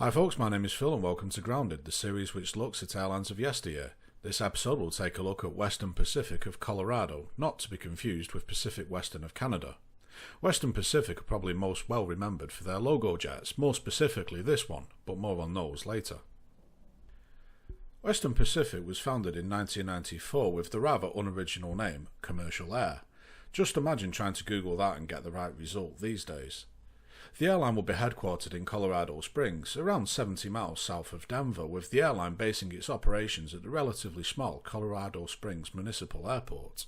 Hi folks, my name is Phil and welcome to Grounded, the series which looks at airlines of yesteryear. This episode will take a look at Western Pacific of Colorado, not to be confused with Pacific Western of Canada. Western Pacific are probably most well remembered for their Logojets, more specifically this one, but more on those later. Western Pacific was founded in 1994 with the rather unoriginal name, Commercial Air. Just imagine trying to Google that and get the right result these days. The airline will be headquartered in Colorado Springs, around 70 miles south of Denver, with the airline basing its operations at the relatively small Colorado Springs Municipal Airport.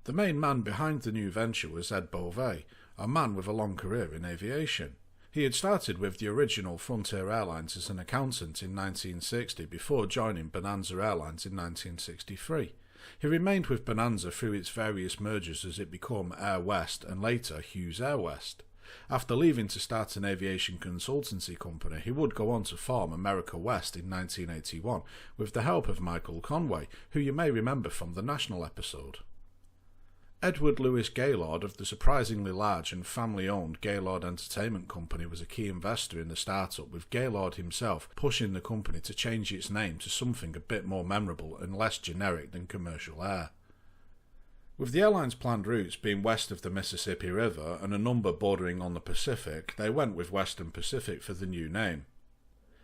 The main man behind the new venture was Ed Bovee, a man with a long career in aviation. He had started with the original Frontier Airlines as an accountant in 1960 before joining Bonanza Airlines in 1963. He remained with Bonanza through its various mergers as it became Air West and later Hughes Air West. After leaving to start an aviation consultancy company, he would go on to form America West in 1981 with the help of Michael Conway, who you may remember from the National episode. Edward Lewis Gaylord of the surprisingly large and family-owned Gaylord Entertainment Company was a key investor in the startup, with Gaylord himself pushing the company to change its name to something a bit more memorable and less generic than Commercial Air. With the airline's planned routes being west of the Mississippi River and a number bordering on the Pacific, they went with Western Pacific for the new name.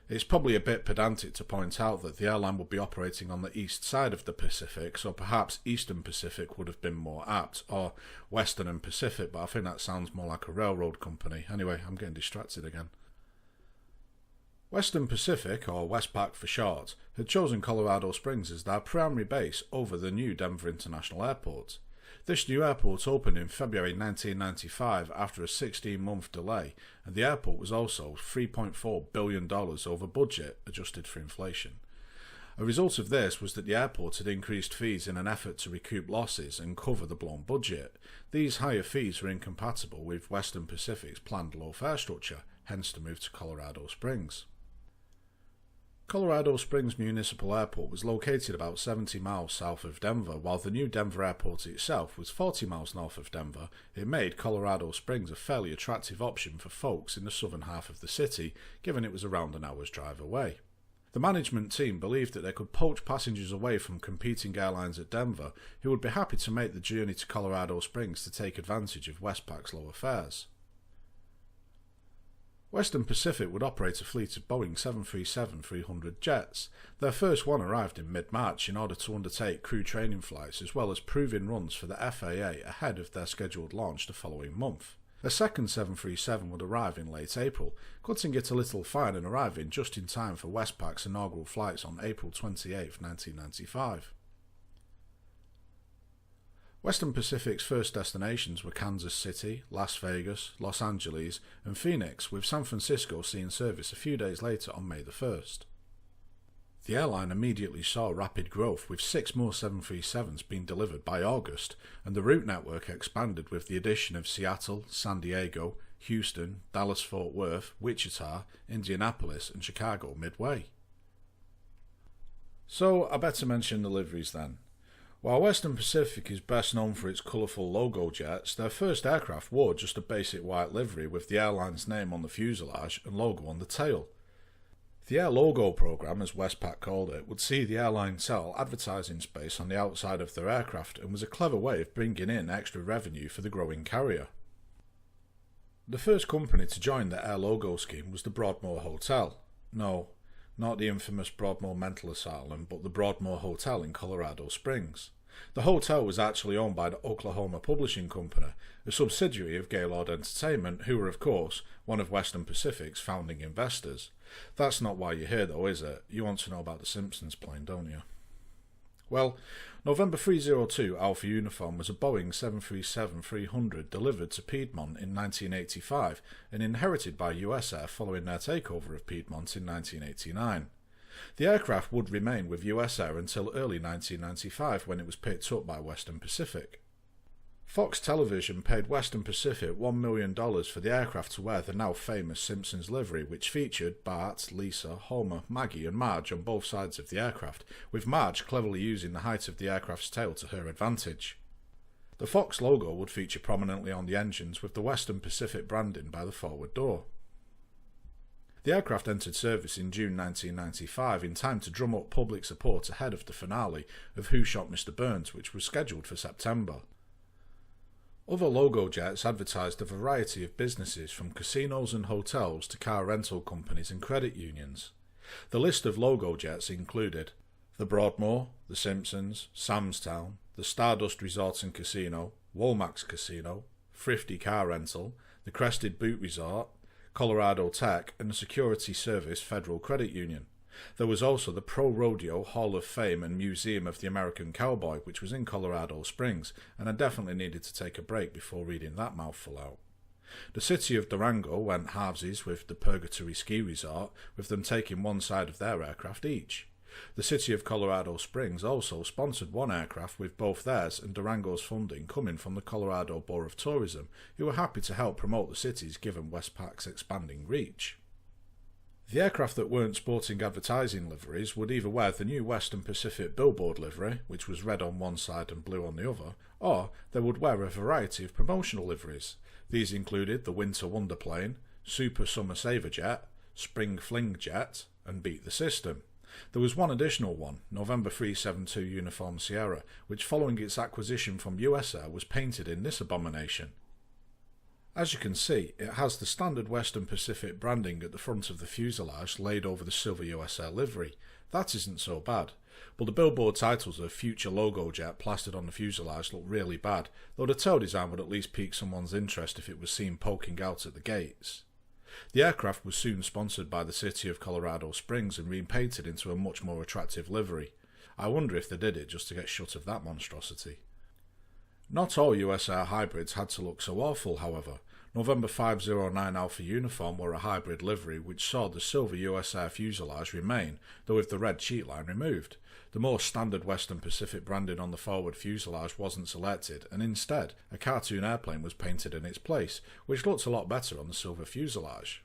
It's probably a bit pedantic to point out that the airline would be operating on the east side of the Pacific, so perhaps Eastern Pacific would have been more apt, or Western and Pacific, but I think that sounds more like a railroad company. Anyway, I'm getting distracted again. Western Pacific, or WestPac for short, had chosen Colorado Springs as their primary base over the new Denver International Airport. This new airport opened in February 1995 after a 16-month delay, and the airport was also $3.4 billion over budget, adjusted for inflation. A result of this was that the airport had increased fees in an effort to recoup losses and cover the blown budget. These higher fees were incompatible with Western Pacific's planned low fare structure, hence the move to Colorado Springs. Colorado Springs Municipal Airport was located about 70 miles south of Denver, while the new Denver airport itself was 40 miles north of Denver. It made Colorado Springs a fairly attractive option for folks in the southern half of the city, given it was around an hour's drive away. The management team believed that they could poach passengers away from competing airlines at Denver, who would be happy to make the journey to Colorado Springs to take advantage of WestPac's lower fares. Western Pacific would operate a fleet of Boeing 737-300 jets. Their first one arrived in mid-March in order to undertake crew training flights as well as proving runs for the FAA ahead of their scheduled launch the following month. A second 737 would arrive in late April, cutting it a little fine and arriving just in time for WestPac's inaugural flights on April 28, 1995. Western Pacific's first destinations were Kansas City, Las Vegas, Los Angeles, and Phoenix, with San Francisco seeing service a few days later on May the 1st. The airline immediately saw rapid growth, with 6 more 737s being delivered by August, and the route network expanded with the addition of Seattle, San Diego, Houston, Dallas-Fort Worth, Wichita, Indianapolis, and Chicago midway. So I better mention the liveries then. While Western Pacific is best known for its colourful Logojets, their first aircraft wore just a basic white livery with the airline's name on the fuselage and logo on the tail. The Air Logo program, as WestPac called it, would see the airline sell advertising space on the outside of their aircraft and was a clever way of bringing in extra revenue for the growing carrier. The first company to join the Air Logo scheme was the Broadmoor Hotel. No, not the infamous Broadmoor Mental Asylum, but the Broadmoor Hotel in Colorado Springs. The hotel was actually owned by the Oklahoma Publishing Company, a subsidiary of Gaylord Entertainment, who were of course one of Western Pacific's founding investors. That's not why you're here though, is it? You want to know about the Simpsons plane, don't you? Well, November 302 Alpha Uniform was a Boeing 737-300 delivered to Piedmont in 1985 and inherited by US Air following their takeover of Piedmont in 1989. The aircraft would remain with US Air until early 1995 when it was picked up by Western Pacific. Fox Television paid Western Pacific $1 million for the aircraft to wear the now famous Simpsons livery, which featured Bart, Lisa, Homer, Maggie and Marge on both sides of the aircraft, with Marge cleverly using the height of the aircraft's tail to her advantage. The Fox logo would feature prominently on the engines with the Western Pacific branding by the forward door. The aircraft entered service in June 1995 in time to drum up public support ahead of the finale of Who Shot Mr. Burns, which was scheduled for September. Other Logojets advertised a variety of businesses from casinos and hotels to car rental companies and credit unions. The list of Logojets included the Broadmoor, the Simpsons, Samstown, the Stardust Resort and Casino, Womax Casino, Thrifty Car Rental, the Crested Boot Resort, Colorado Tech, and the Security Service Federal Credit Union. There was also the Pro Rodeo Hall of Fame and Museum of the American Cowboy, which was in Colorado Springs, and I definitely needed to take a break before reading that mouthful out. The city of Durango went halvesies with the Purgatory Ski Resort, with them taking one side of their aircraft each. The city of Colorado Springs also sponsored one aircraft, with both theirs and Durango's funding coming from the Colorado Board of Tourism, who were happy to help promote the cities given WestPac's expanding reach. The aircraft that weren't sporting advertising liveries would either wear the new Western Pacific billboard livery, which was red on one side and blue on the other, or they would wear a variety of promotional liveries. These included the Winter Wonder Plane, Super Summer Saver Jet, Spring Fling Jet, and Beat the System. There was one additional one, November 372 Uniform Sierra, which following its acquisition from US Air was painted in this abomination. As you can see, it has the standard Western Pacific branding at the front of the fuselage laid over the silver US Air livery. That isn't so bad, but the billboard titles of Future Logojet plastered on the fuselage look really bad, though the tail design would at least pique someone's interest if it was seen poking out at the gates. The aircraft was soon sponsored by the city of Colorado Springs and repainted into a much more attractive livery. I wonder if they did it just to get shut of that monstrosity. Not all US Air hybrids had to look so awful, however. November 509 Alpha Uniform wore a hybrid livery which saw the silver US Air fuselage remain, though with the red sheet line removed. The more standard Western Pacific branding on the forward fuselage wasn't selected, and instead a cartoon airplane was painted in its place, which looked a lot better on the silver fuselage.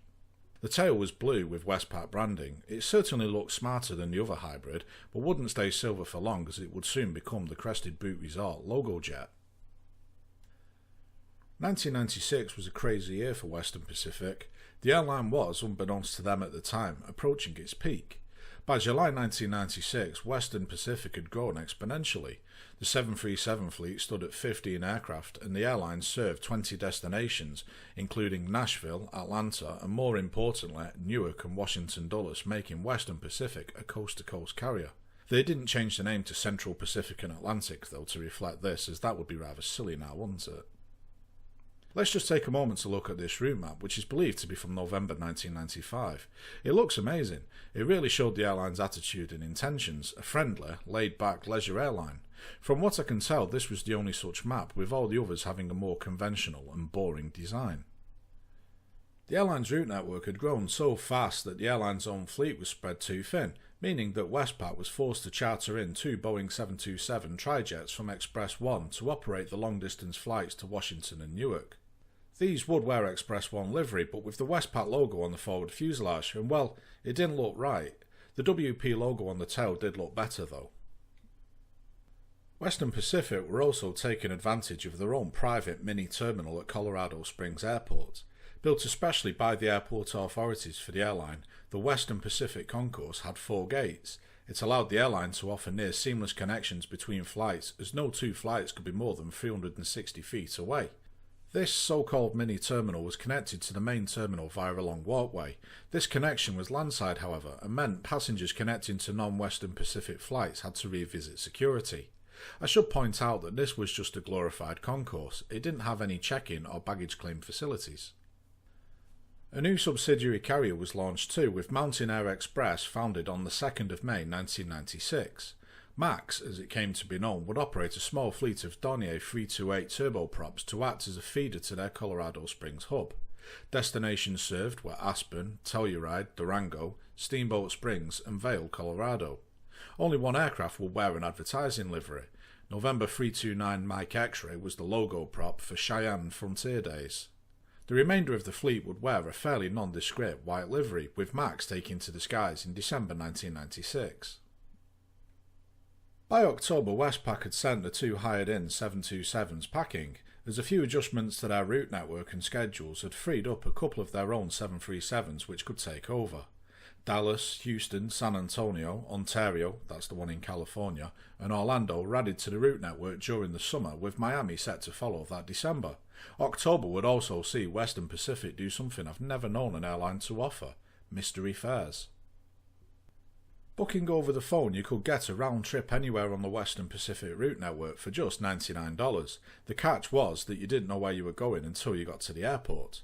The tail was blue with WestPac branding. It certainly looked smarter than the other hybrid, but wouldn't stay silver for long as it would soon become the Crested Boot Resort Logojet. 1996 was a crazy year for Western Pacific. The airline was, unbeknownst to them at the time, approaching its peak. By July 1996, Western Pacific had grown exponentially. The 737 fleet stood at 15 aircraft, and the airline served 20 destinations, including Nashville, Atlanta, and more importantly, Newark and Washington Dulles, making Western Pacific a coast-to-coast carrier. They didn't change the name to Central Pacific and Atlantic, though, to reflect this, as that would be rather silly now, wouldn't it? Let's just take a moment to look at this route map, which is believed to be from November 1995. It looks amazing. It really showed the airline's attitude and intentions, a friendly, laid-back leisure airline. From what I can tell, this was the only such map, with all the others having a more conventional and boring design. The airline's route network had grown so fast that the airline's own fleet was spread too thin, meaning that WestPac was forced to charter in 2 Boeing 727 Trijets from Express 1 to operate the long-distance flights to Washington and Newark. These would wear Express 1 livery, but with the WestPac logo on the forward fuselage, and well, it didn't look right. The WP logo on the tail did look better though. Western Pacific were also taking advantage of their own private mini-terminal at Colorado Springs Airport. Built especially by the airport authorities for the airline, the Western Pacific Concourse had 4 gates. It allowed the airline to offer near seamless connections between flights, as no 2 flights could be more than 360 feet away. This so-called mini-terminal was connected to the main terminal via a long walkway. This connection was landside, however, and meant passengers connecting to non-Western Pacific flights had to revisit security. I should point out that this was just a glorified concourse. It didn't have any check-in or baggage claim facilities. A new subsidiary carrier was launched too, with Mountain Air Express, founded on the 2nd of May 1996. MAX, as it came to be known, would operate a small fleet of Dornier 328 turboprops to act as a feeder to their Colorado Springs hub. Destinations served were Aspen, Telluride, Durango, Steamboat Springs and Vail, Colorado. Only one aircraft would wear an advertising livery. November 329 Mike X-Ray was the logo prop for Cheyenne Frontier Days. The remainder of the fleet would wear a fairly nondescript white livery, with MAX taking to the skies in December 1996. By October, WestPac had sent the 2 hired-in 727s packing. as a few adjustments to their route network and schedules had freed up a couple of their own 737s which could take over. Dallas, Houston, San Antonio, Ontario, that's the one in California, and Orlando were added to the route network during the summer, with Miami set to follow that December. October would also see Western Pacific do something I've never known an airline to offer: mystery fares. Booking over the phone, you could get a round trip anywhere on the Western Pacific route network for just $99. The catch was that you didn't know where you were going until you got to the airport.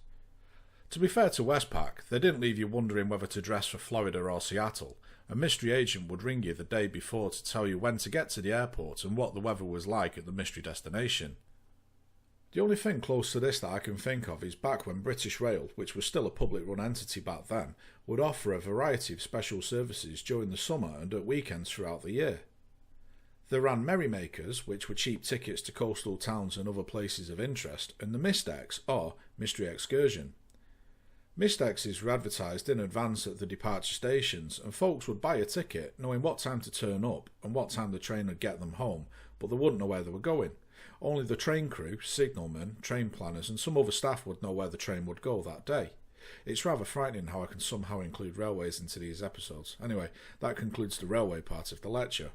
To be fair to WestPac, they didn't leave you wondering whether to dress for Florida or Seattle. A mystery agent would ring you the day before to tell you when to get to the airport and what the weather was like at the mystery destination. The only thing close to this that I can think of is back when British Rail, which was still a public-run entity back then, would offer a variety of special services during the summer and at weekends throughout the year. They ran Merrymakers, which were cheap tickets to coastal towns and other places of interest, and the Mystex, or Mystery Excursion. Mystexes were advertised in advance at the departure stations, and folks would buy a ticket knowing what time to turn up and what time the train would get them home, but they wouldn't know where they were going. Only the train crew, signalmen, train planners and some other staff would know where the train would go that day. It's rather frightening how I can somehow include railways into these episodes. Anyway, that concludes the railway part of the lecture.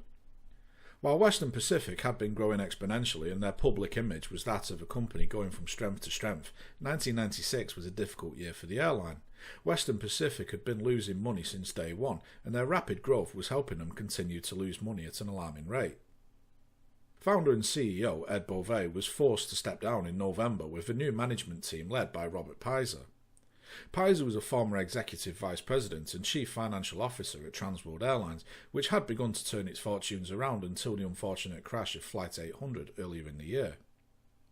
While Western Pacific had been growing exponentially and their public image was that of a company going from strength to strength, 1996 was a difficult year for the airline. Western Pacific had been losing money since day one, and their rapid growth was helping them continue to lose money at an alarming rate. Founder and CEO Ed Bovee was forced to step down in November with a new management team led by Robert Pizer. Pizer was a former executive vice president and chief financial officer at Transworld Airlines, which had begun to turn its fortunes around until the unfortunate crash of Flight 800 earlier in the year.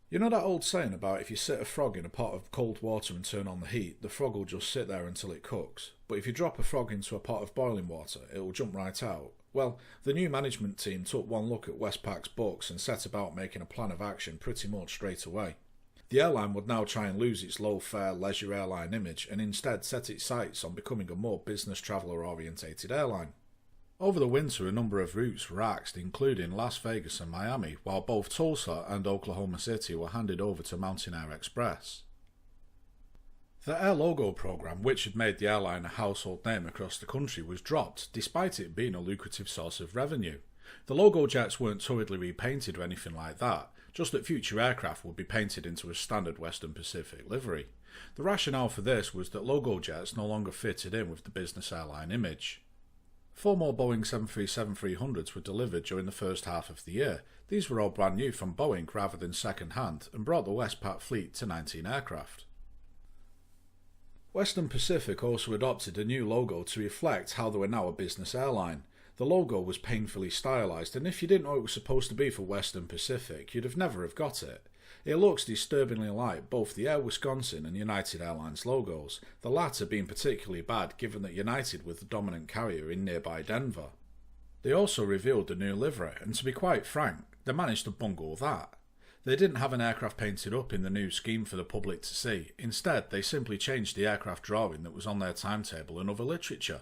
You know that old saying about if you sit a frog in a pot of cold water and turn on the heat, the frog will just sit there until it cooks, but if you drop a frog into a pot of boiling water, it will jump right out? Well, the new management team took one look at WestPac's books and set about making a plan of action pretty much straight away. The airline would now try and lose its low-fare leisure airline image and instead set its sights on becoming a more business traveller-orientated airline. Over the winter, a number of routes were axed, including Las Vegas and Miami, while both Tulsa and Oklahoma City were handed over to Mountain Air Express. The Air Logo program, which had made the airline a household name across the country, was dropped, despite it being a lucrative source of revenue. The Logojets weren't hurriedly repainted or anything like that, just that future aircraft would be painted into a standard Western Pacific livery. The rationale for this was that Logojets no longer fitted in with the business airline image. 4 more Boeing 737-300s were delivered during the first half of the year. These were all brand new from Boeing rather than second-hand, and brought the WestPac fleet to 19 aircraft. Western Pacific also adopted a new logo to reflect how they were now a business airline. The logo was painfully stylised, and if you didn't know it was supposed to be for Western Pacific, you'd never have got it. It looks disturbingly like both the Air Wisconsin and United Airlines logos, the latter being particularly bad given that United was the dominant carrier in nearby Denver. They also revealed the new livery, and to be quite frank, they managed to bungle that. They didn't have an aircraft painted up in the new scheme for the public to see. Instead, they simply changed the aircraft drawing that was on their timetable and other literature.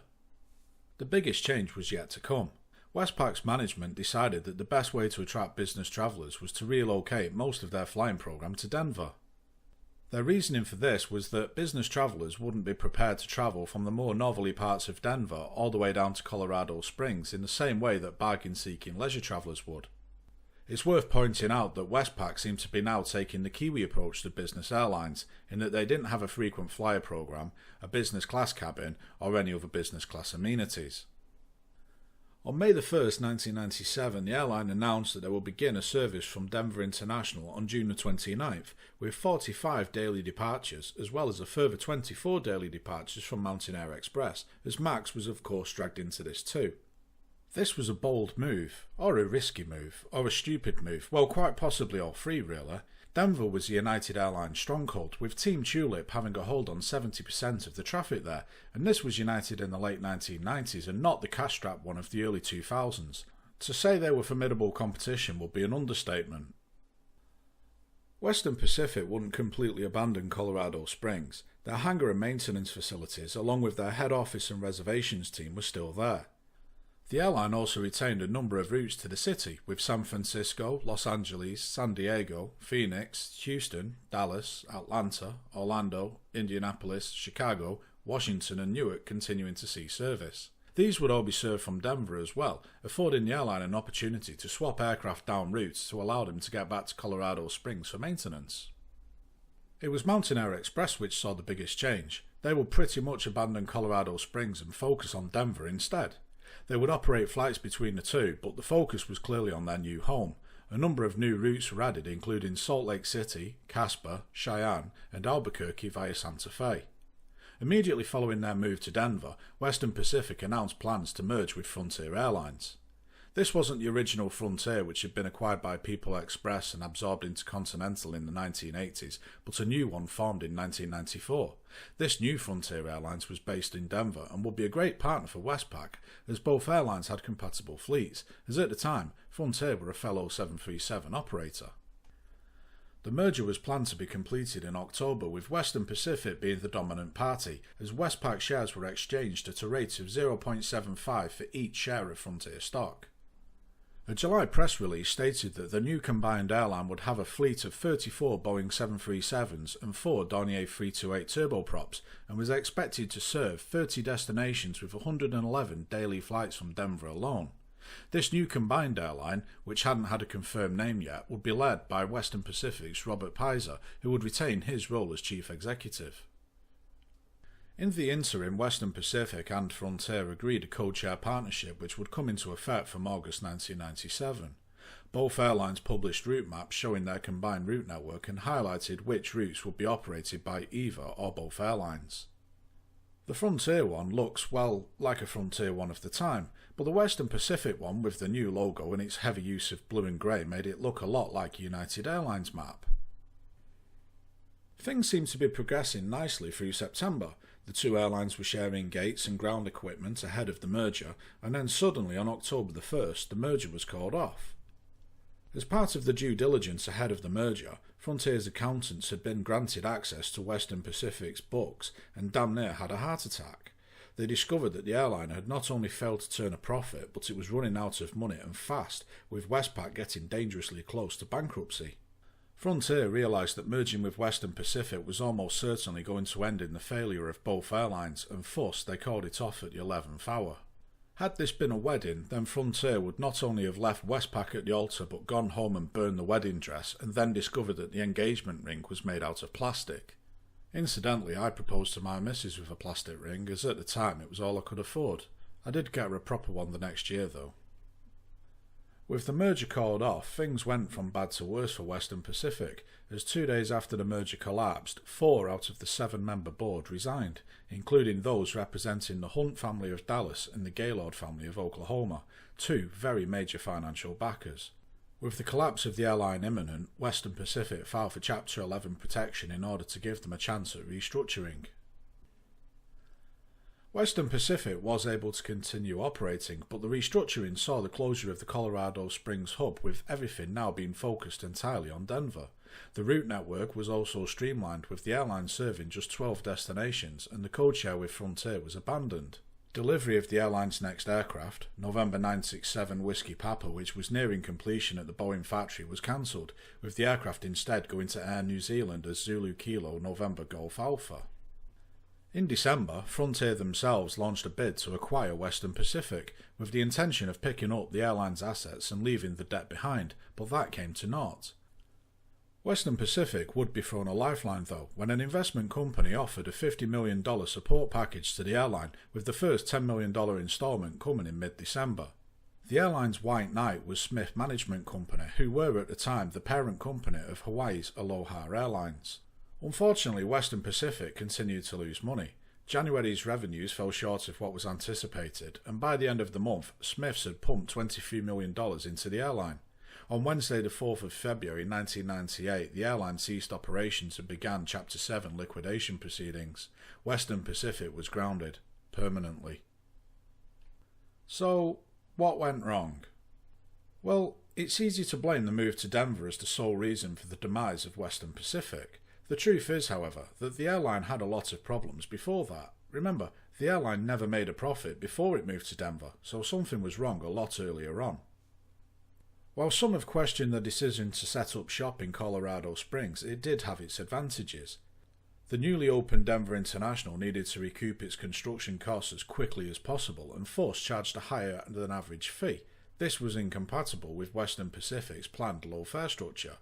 The biggest change was yet to come. WestPac's management decided that the best way to attract business travellers was to relocate most of their flying program to Denver. Their reasoning for this was that business travellers wouldn't be prepared to travel from the more northerly parts of Denver all the way down to Colorado Springs in the same way that bargain-seeking leisure travellers would. It's worth pointing out that WestPac seemed to be now taking the Kiwi approach to business airlines, in that they didn't have a frequent flyer program, a business class cabin, or any other business class amenities. On May 1st, 1997, the airline announced that they will begin a service from Denver International on June 29th, with 45 daily departures, as well as a further 24 daily departures from Mountain Air Express, as Max was of course dragged into this too. This was a bold move, or a risky move, or a stupid move, well quite possibly all three really. Denver was the United Airlines stronghold, with Team Tulip having a hold on 70% of the traffic there, and this was United in the late 1990s and not the cash-strapped one of the early 2000s. To say they were formidable competition would be an understatement. Western Pacific wouldn't completely abandon Colorado Springs. Their hangar and maintenance facilities, along with their head office and reservations team, were still there. The airline also retained a number of routes to the city, with San Francisco, Los Angeles, San Diego, Phoenix, Houston, Dallas, Atlanta, Orlando, Indianapolis, Chicago, Washington and Newark continuing to see service. These would all be served from Denver as well, affording the airline an opportunity to swap aircraft down routes to allow them to get back to Colorado Springs for maintenance. It was Mountain Air Express which saw the biggest change. They would pretty much abandon Colorado Springs and focus on Denver instead. They would operate flights between the two, but the focus was clearly on their new home. A number of new routes were added, including Salt Lake City, Casper, Cheyenne, and Albuquerque via Santa Fe. Immediately following their move to Denver, Western Pacific announced plans to merge with Frontier Airlines. This wasn't the original Frontier, which had been acquired by People Express and absorbed into Continental in the 1980s, but a new one formed in 1994. This new Frontier Airlines was based in Denver and would be a great partner for WestPac, as both airlines had compatible fleets, as at the time, Frontier were a fellow 737 operator. The merger was planned to be completed in October, with Western Pacific being the dominant party, as WestPac shares were exchanged at a rate of 0.75 for each share of Frontier stock. A July press release stated that the new combined airline would have a fleet of 34 Boeing 737s and 4 Dornier 328 turboprops, and was expected to serve 30 destinations with 111 daily flights from Denver alone. This new combined airline, which hadn't had a confirmed name yet, would be led by Western Pacific's Robert Pizer, who would retain his role as chief executive. In the interim, Western Pacific and Frontier agreed a code-share partnership which would come into effect from August 1997. Both airlines published route maps showing their combined route network and highlighted which routes would be operated by either or both airlines. The Frontier one looks, well, like a Frontier one of the time, but the Western Pacific one with the new logo and its heavy use of blue and grey made it look a lot like a United Airlines map. Things seemed to be progressing nicely through September. The two airlines were sharing gates and ground equipment ahead of the merger, and then suddenly on October the 1st, the merger was called off. As part of the due diligence ahead of the merger, Frontier's accountants had been granted access to Western Pacific's books and damn near had a heart attack. They discovered that the airline had not only failed to turn a profit, but it was running out of money and fast, with WestPac getting dangerously close to bankruptcy. Frontier realised that merging with Western Pacific was almost certainly going to end in the failure of both airlines, and thus they called it off at the 11th hour. Had this been a wedding, then Frontier would not only have left WestPac at the altar but gone home and burned the wedding dress, and then discovered that the engagement ring was made out of plastic. Incidentally, I proposed to my missus with a plastic ring, as at the time it was all I could afford. I did get her a proper one the next year though. With the merger called off, things went from bad to worse for Western Pacific, as 2 days after the merger collapsed, 4 out of the 7-member board resigned, including those representing the Hunt family of Dallas and the Gaylord family of Oklahoma, 2 very major financial backers. With the collapse of the airline imminent, Western Pacific filed for Chapter 11 protection in order to give them a chance at restructuring. Western Pacific was able to continue operating, but the restructuring saw the closure of the Colorado Springs hub, with everything now being focused entirely on Denver. The route network was also streamlined, with the airline serving just 12 destinations, and the codeshare with Frontier was abandoned. Delivery of the airline's next aircraft, November 967 Whiskey Papa, which was nearing completion at the Boeing factory, was cancelled, with the aircraft instead going to Air New Zealand as Zulu Kilo November Golf Alpha. In December, Frontier themselves launched a bid to acquire Western Pacific, with the intention of picking up the airline's assets and leaving the debt behind, but that came to naught. Western Pacific would be thrown a lifeline though, when an investment company offered a $50 million support package to the airline, with the first $10 million instalment coming in mid-December. The airline's white knight was Smith Management Company, who were at the time the parent company of Hawaii's Aloha Airlines. Unfortunately, Western Pacific continued to lose money. January's revenues fell short of what was anticipated, and by the end of the month, Smiths had pumped $23 million into the airline. On Wednesday the 4th of February 1998, the airline ceased operations and began Chapter 7 liquidation proceedings. Western Pacific was grounded, permanently. So, what went wrong? Well, it's easy to blame the move to Denver as the sole reason for the demise of Western Pacific. The truth is, however, that the airline had a lot of problems before that. Remember, the airline never made a profit before it moved to Denver, so something was wrong a lot earlier on. While some have questioned the decision to set up shop in Colorado Springs, it did have its advantages. The newly opened Denver International needed to recoup its construction costs as quickly as possible and thus charged a higher than average fee. This was incompatible with Western Pacific's planned low fare structure.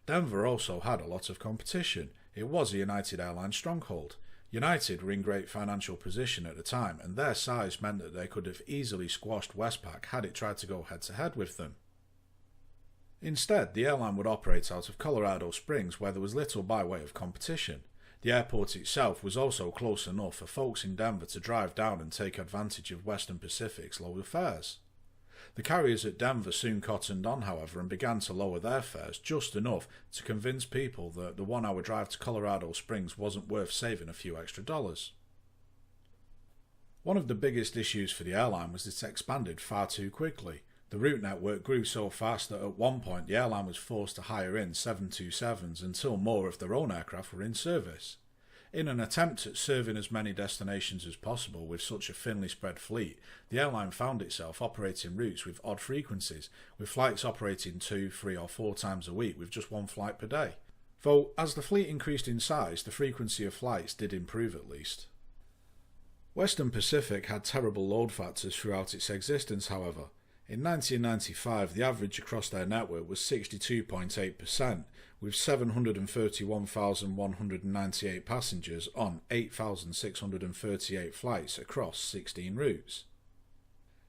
Denver also had a lot of competition. It was a United Airlines stronghold. United were in great financial position at the time, and their size meant that they could have easily squashed WestPac had it tried to go head-to-head with them. Instead, the airline would operate out of Colorado Springs, where there was little by way of competition. The airport itself was also close enough for folks in Denver to drive down and take advantage of Western Pacific's lower fares. The carriers at Denver soon cottoned on, however, and began to lower their fares just enough to convince people that the 1 hour drive to Colorado Springs wasn't worth saving a few extra dollars. One of the biggest issues for the airline was it expanded far too quickly. The route network grew so fast that at one point the airline was forced to hire in 727s until more of their own aircraft were in service. In an attempt at serving as many destinations as possible with such a thinly spread fleet, the airline found itself operating routes with odd frequencies, with flights operating 2, 3 or 4 times a week with just one flight per day. Though, as the fleet increased in size, the frequency of flights did improve at least. Western Pacific had terrible load factors throughout its existence, however. In 1995, the average across their network was 62.8%, with 731,198 passengers on 8,638 flights across 16 routes.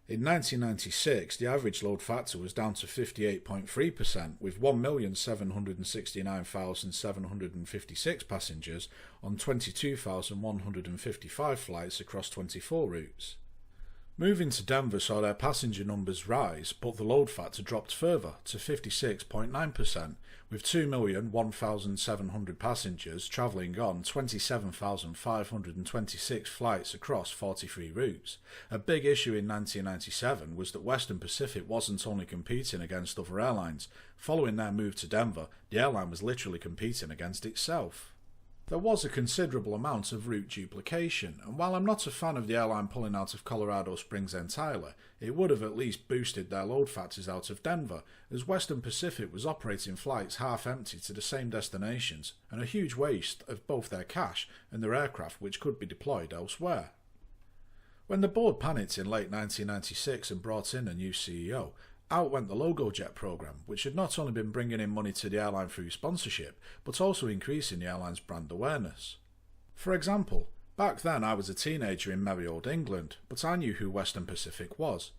In 1996, the average load factor was down to 58.3%, with 1,769,756 passengers on 22,155 flights across 24 routes. Moving to Denver saw their passenger numbers rise, but the load factor dropped further to 56.9%, with 2,001,700 passengers travelling on 27,526 flights across 43 routes. A big issue in 1997 was that Western Pacific wasn't only competing against other airlines. Following their move to Denver, the airline was literally competing against itself. There was a considerable amount of route duplication, and while I'm not a fan of the airline pulling out of Colorado Springs entirely, it would have at least boosted their load factors out of Denver, as Western Pacific was operating flights half empty to the same destinations, and a huge waste of both their cash and their aircraft which could be deployed elsewhere. When the board panicked in late 1996 and brought in a new CEO, out went the Logojet program, which had not only been bringing in money to the airline through sponsorship, but also increasing the airline's brand awareness. For example, back then I was a teenager in merry old England, but I knew who Western Pacific was.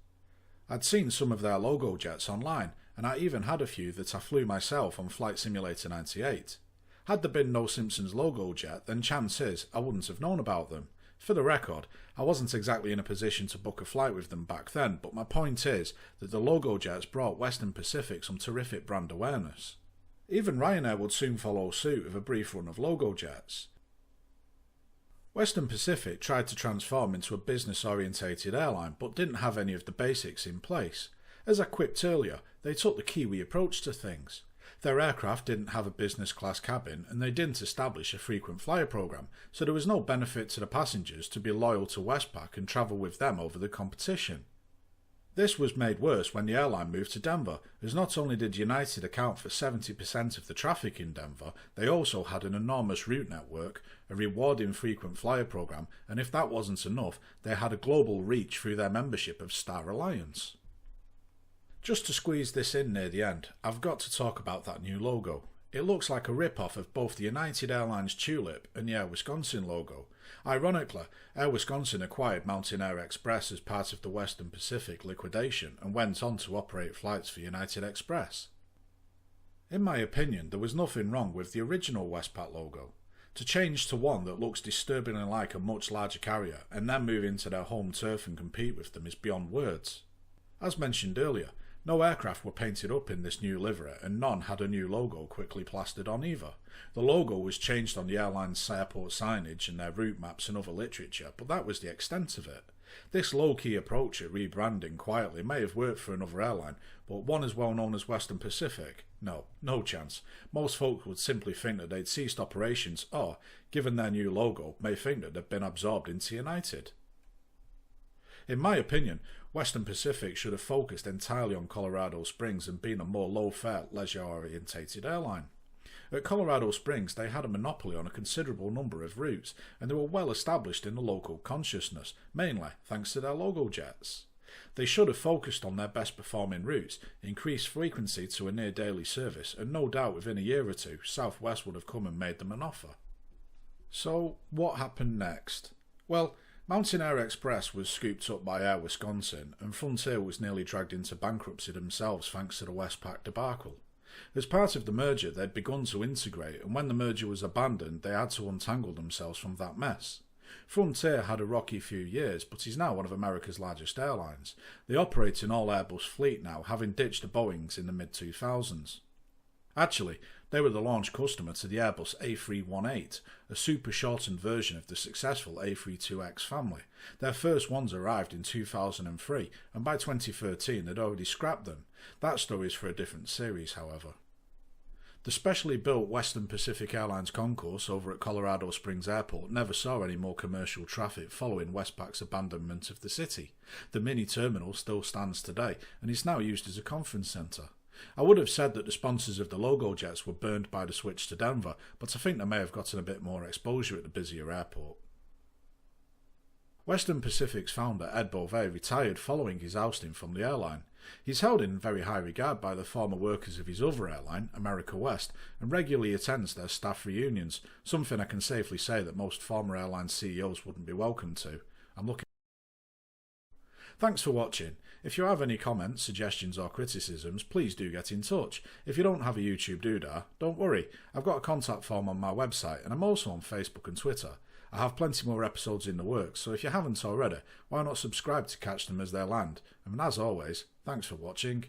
I'd seen some of their Logojets online, and I even had a few that I flew myself on Flight Simulator 98. Had there been no Simpsons Logojet, then chance is I wouldn't have known about them. For the record, I wasn't exactly in a position to book a flight with them back then, but my point is that the Logojets brought Western Pacific some terrific brand awareness. Even Ryanair would soon follow suit with a brief run of Logojets. Western Pacific tried to transform into a business-orientated airline, but didn't have any of the basics in place. As I quipped earlier, they took the Kiwi approach to things. Their aircraft didn't have a business class cabin, and they didn't establish a frequent flyer program, so there was no benefit to the passengers to be loyal to WestPac and travel with them over the competition. This was made worse when the airline moved to Denver, as not only did United account for 70% of the traffic in Denver, they also had an enormous route network, a rewarding frequent flyer program, and if that wasn't enough, they had a global reach through their membership of Star Alliance. Just to squeeze this in near the end, I've got to talk about that new logo. It looks like a rip-off of both the United Airlines Tulip and the Air Wisconsin logo. Ironically, Air Wisconsin acquired Mountain Air Express as part of the Western Pacific liquidation and went on to operate flights for United Express. In my opinion, there was nothing wrong with the original WestPac logo. To change to one that looks disturbingly like a much larger carrier and then move into their home turf and compete with them is beyond words. As mentioned earlier, no aircraft were painted up in this new livery, and none had a new logo quickly plastered on either. The logo was changed on the airline's airport signage and their route maps and other literature, but that was the extent of it. This low-key approach at rebranding quietly may have worked for another airline, but one as well known as Western Pacific? No chance. Most folk would simply think that they'd ceased operations or, given their new logo, may think that they'd been absorbed into United. In my opinion, Western Pacific should have focused entirely on Colorado Springs and been a more low-fare, leisure-orientated airline. At Colorado Springs, they had a monopoly on a considerable number of routes, and they were well established in the local consciousness, mainly thanks to their Logojets. They should have focused on their best performing routes, increased frequency to a near daily service, and no doubt within a year or two, Southwest would have come and made them an offer. So, what happened next? Well, Mountain Air Express was scooped up by Air Wisconsin, and Frontier was nearly dragged into bankruptcy themselves thanks to the WestPac debacle. As part of the merger, they'd begun to integrate, and when the merger was abandoned, they had to untangle themselves from that mess. Frontier had a rocky few years, but is now one of America's largest airlines. They operate an all-Airbus fleet now, having ditched the Boeings in the mid-2000s. Actually, they were the launch customer to the Airbus A318, a super-shortened version of the successful A32X family. Their first ones arrived in 2003, and by 2013 they'd already scrapped them. That story's for a different series, however. The specially built Western Pacific Airlines concourse over at Colorado Springs Airport never saw any more commercial traffic following WestPac's abandonment of the city. The mini-terminal still stands today, and is now used as a conference centre. I would have said that the sponsors of the Logojets were burned by the switch to Denver, but I think they may have gotten a bit more exposure at the busier airport. Western Pacific's founder Ed Beauvais retired following his ousting from the airline. He's held in very high regard by the former workers of his other airline, America West, and regularly attends their staff reunions, something I can safely say that most former airline CEOs wouldn't be welcome to. Thanks for watching. If you have any comments, suggestions or criticisms, please do get in touch. If you don't have a YouTube doodah, don't worry, I've got a contact form on my website and I'm also on Facebook and Twitter. I have plenty more episodes in the works, so if you haven't already, why not subscribe to catch them as they land? And as always, thanks for watching.